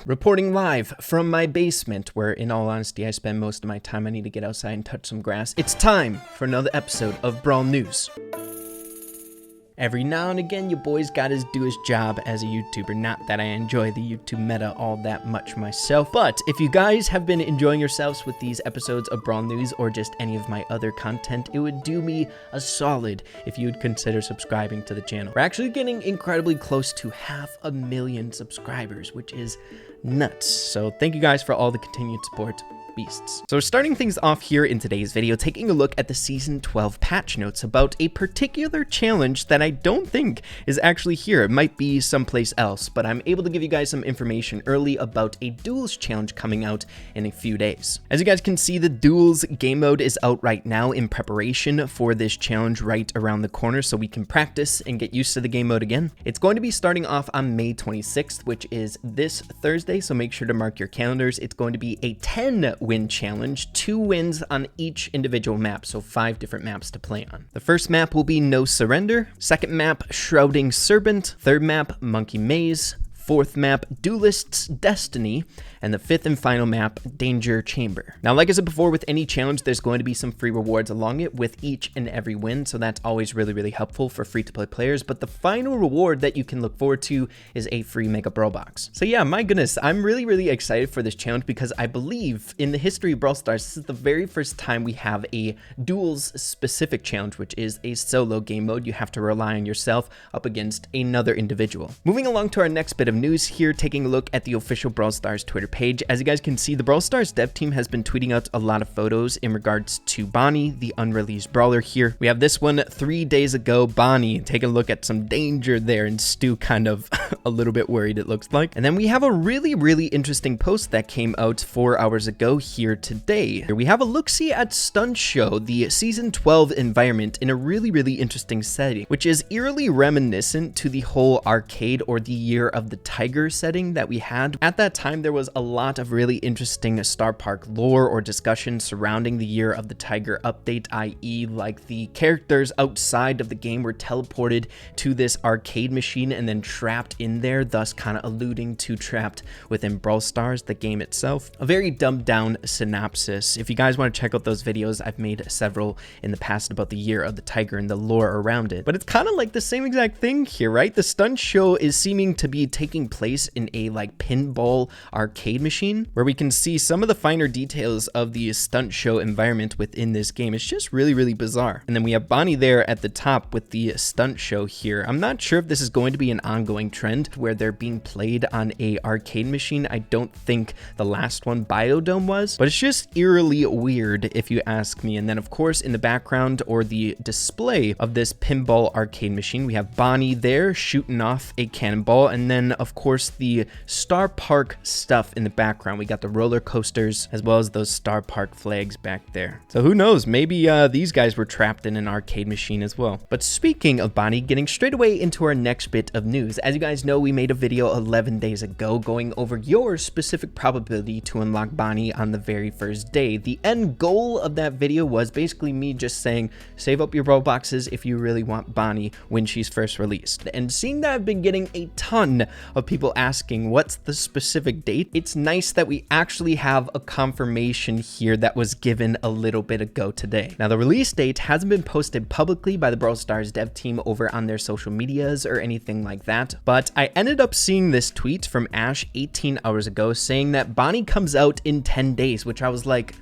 Reporting live from my basement, where in all honesty I spend most of my time. I need to get outside and touch some grass. It's time for another episode of Brawl News. Every now and again, your boy's gotta do his job as a YouTuber. Not that I enjoy the YouTube meta all that much myself, but if you guys have been enjoying yourselves with these episodes of Brawl News or just any of my other content, it would do me a solid if you would consider subscribing to the channel. We're actually getting incredibly close to 500,000 subscribers, which is nuts. So thank you guys for all the continued support. Beasts. So starting things off here in today's video, taking a look at the Season 12 patch notes about a particular challenge that I don't think is actually here. It might be someplace else, but I'm able to give you guys some information early about a Duels challenge coming out in a few days. As you guys can see, the Duels game mode is out right now in preparation for this challenge right around the corner so we can practice and get used to the game mode again. It's going to be starting off on May 26th, which is this Thursday, so make sure to mark your calendars. It's going to be a 10-win challenge, 2 wins on each individual map, so 5 different maps to play on. The first map will be No Surrender, second map Shrouding Serpent, third map Monkey Maze, fourth map Duelist's Destiny, and the 5th and final map Danger Chamber. Now, like I said before, with any challenge there's going to be some free rewards along it with each and every win, so that's always really helpful for free-to-play players. But the final reward that you can look forward to is a free Mega Brawl Box. So yeah, my goodness, I'm really excited for this challenge because I believe in the history of Brawl Stars, this is the very first time we have a Duels specific challenge, which is a solo game mode. You have to rely on yourself up against another individual. Moving along to our next bit of news here, taking a look at the official Brawl Stars Twitter page. As you guys can see, the Brawl Stars dev team has been tweeting out a lot of photos in regards to Bonnie, the unreleased brawler here. We have this one 3 days ago, Bonnie. Take a look at some danger there, and Stu kind of a little bit worried, it looks like. And then we have a really interesting post that came out 4 hours ago here today. Here we have a look-see at Stunt Show, the Season 12 environment, in a really interesting setting, which is eerily reminiscent to the whole arcade or the Year of the Tiger setting that we had. At that time, there was a lot of really interesting Star Park lore or discussion surrounding the Year of the Tiger update, i.e. like the characters outside of the game were teleported to this arcade machine and then trapped in there, thus kind of alluding to trapped within Brawl Stars, the game itself. A very dumbed down synopsis. If you guys want to check out those videos, I've made several in the past about the Year of the Tiger and the lore around it. But it's kind of like the same exact thing here, right? The Stunt Show is seeming to be taking place in a like pinball arcade machine, where we can see some of the finer details of the Stunt Show environment within this game. It's just really bizarre. And then we have Bonnie there at the top with the Stunt Show here. I'm not sure if this is going to be an ongoing trend where they're being played on a arcade machine. I don't think the last one, Biodome, was, but it's just eerily weird if you ask me. And then of course in the background or the display of this pinball arcade machine, we have Bonnie there shooting off a cannonball, and then of course the Star Park stuff in the background. We got the roller coasters as well as those Star Park flags back there. So who knows, maybe these guys were trapped in an arcade machine as well. But speaking of Bonnie, getting straight away into our next bit of news. As you guys know, we made a video 11 days ago going over your specific probability to unlock Bonnie on the very first day. The end goal of that video was basically me just saying, save up your Brawl boxes if you really want Bonnie when she's first released. And seeing that I've been getting a ton of people asking what's the specific date, it's nice that we actually have a confirmation here that was given a little bit ago today. Now, the release date hasn't been posted publicly by the Brawl Stars dev team over on their social medias or anything like that, but I ended up seeing this tweet from Ash 18 hours ago saying that Bonnie comes out in 10 days, which I was like,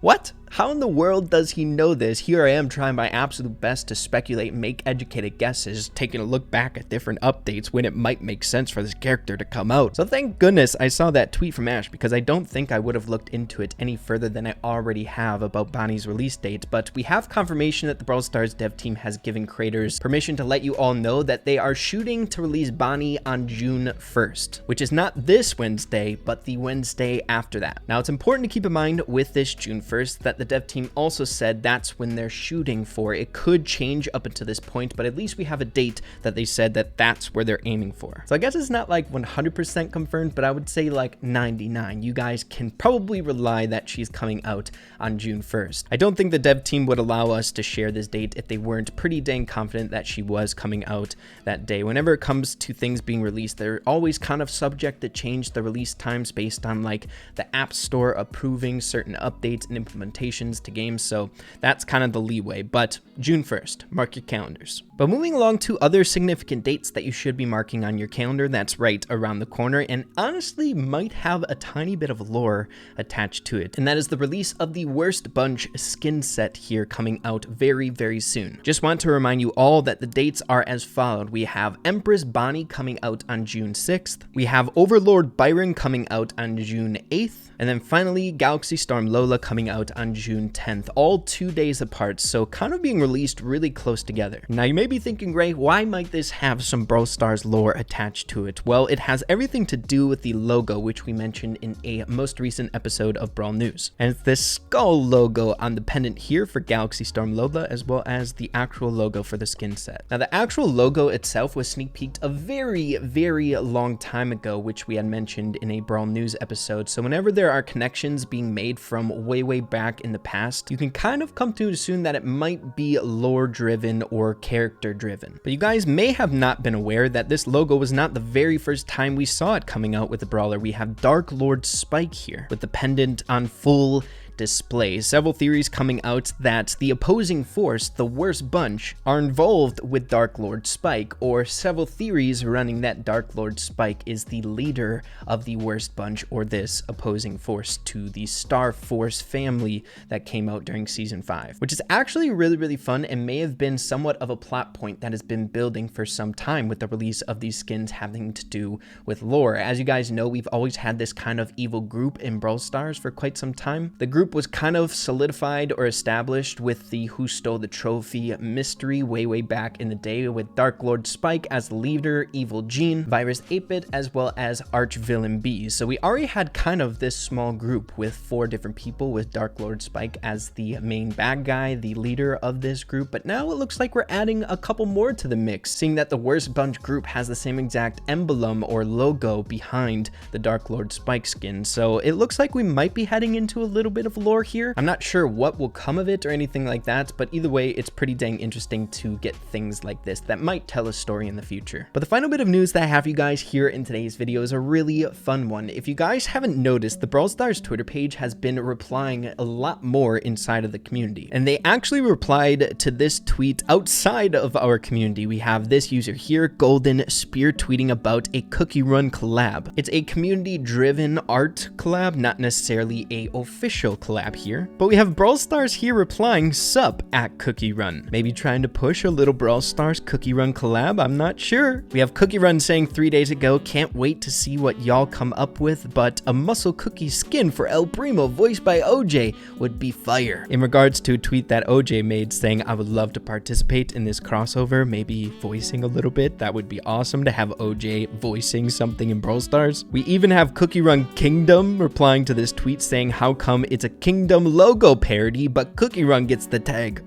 what? How in the world does he know this? Here I am trying my absolute best to speculate and make educated guesses, taking a look back at different updates when it might make sense for this character to come out. So thank goodness I saw that tweet from Ash, because I don't think I would have looked into it any further than I already have about Bonnie's release date. But we have confirmation that the Brawl Stars dev team has given creators permission to let you all know that they are shooting to release Bonnie on June 1st, which is not this Wednesday, but the Wednesday after that. Now, it's important to keep in mind with this June 1st that the dev team also said that's when they're shooting for. It could change up until this point, but at least we have a date that they said that that's where they're aiming for. So I guess it's not like 100% confirmed, but I would say like 99. You guys can probably rely that she's coming out on June 1st. I don't think the dev team would allow us to share this date if they weren't pretty dang confident that she was coming out that day. Whenever it comes to things being released, they're always kind of subject to change the release times based on like the App Store approving certain updates and implementations to games, so that's kind of the leeway. But June 1st, mark your calendars. But moving along to other significant dates that you should be marking on your calendar, that's right around the corner, and honestly might have a tiny bit of lore attached to it, and that is the release of the Worst Bunch skin set here coming out very, very soon. Just want to remind you all that the dates are as followed. We have Empress Bonnie coming out on June 6th, we have Overlord Byron coming out on June 8th, and then finally Galaxy Storm Lola coming out on June 10th, all 2 days apart, so kind of being released really close together. Now you may be thinking, Ray, why might this have some Brawl Stars lore attached to it? Well, it has everything to do with the logo, which we mentioned in a most recent episode of Brawl News. And it's this skull logo on the pendant here for Galaxy Storm Lola, as well as the actual logo for the skin set. Now the actual logo itself was sneak peeked a very, very long time ago, which we had mentioned in a Brawl News episode, so whenever there are connections being made from way back in the past, you can kind of come to assume that it might be lore driven or character driven. But you guys may have not been aware that this logo was not the very first time we saw it coming out with the brawler. We have Dark Lord Spike here with the pendant on full display. Several theories coming out that the opposing force, the Worst Bunch, are involved with Dark Lord Spike, or several theories running that Dark Lord Spike is the leader of the Worst Bunch, or this opposing force to the Star Force family that came out during season 5, which is actually really fun and may have been somewhat of a plot point that has been building for some time with the release of these skins having to do with lore. As you guys know, we've always had this kind of evil group in Brawl Stars for quite some time. The group was kind of solidified or established with the Who Stole the Trophy mystery way back in the day, with Dark Lord Spike as the leader, Evil Gene, Virus 8-Bit, as well as Arch Villain B. So we already had kind of this small group with 4 different people, with Dark Lord Spike as the main bad guy, the leader of this group. But now it looks like we're adding a couple more to the mix, seeing that the Worst Bunch group has the same exact emblem or logo behind the Dark Lord Spike skin. So it looks like we might be heading into a little bit of lore here. I'm not sure what will come of it or anything like that, but either way, it's pretty dang interesting to get things like this that might tell a story in the future. But the final bit of news that I have you guys here in today's video is a really fun one. If you guys haven't noticed, the Brawl Stars Twitter page has been replying a lot more inside of the community, and they actually replied to this tweet outside of our community. We have this user here, Golden Spear, tweeting about a Cookie Run collab. It's a community driven art collab, not necessarily a official collab here, but we have Brawl Stars here replying, "Sup at Cookie Run." Maybe trying to push a little Brawl Stars Cookie Run collab, I'm not sure. We have Cookie Run saying 3 days ago, "Can't wait to see what y'all come up with, but a muscle cookie skin for El Primo voiced by OJ would be fire." In regards to a tweet that OJ made saying, "I would love to participate in this crossover, maybe voicing a little bit. That would be awesome to have OJ voicing something in Brawl Stars." We even have Cookie Run Kingdom replying to this tweet saying, "How come it's a Kingdom logo parody, but Cookie Run gets the tag?"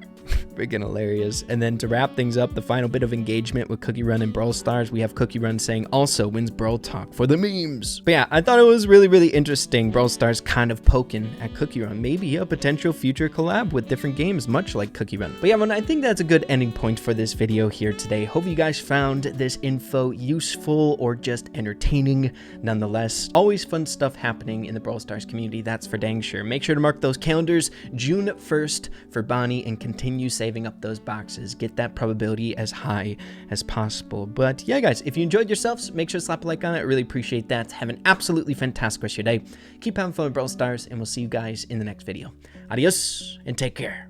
Freaking hilarious. And then to wrap things up, the final bit of engagement with Cookie Run and Brawl Stars, we have Cookie Run saying, "Also wins Brawl Talk for the memes." But yeah, I thought it was really interesting. Brawl Stars kind of poking at Cookie Run, maybe a potential future collab with different games, much like Cookie Run. But yeah, I think that's a good ending point for this video here today. Hope you guys found this info useful or just entertaining. Nonetheless, always fun stuff happening in the Brawl Stars community, that's for dang sure. Make sure to mark those calendars, June 1st for Bonnie, and continue saving up those boxes. Get that probability as high as possible. But yeah, guys, if you enjoyed yourselves, make sure to slap a like on it. I really appreciate that. Have an absolutely fantastic rest of your day. Keep having fun with Brawl Stars, and we'll see you guys in the next video. Adios, and take care.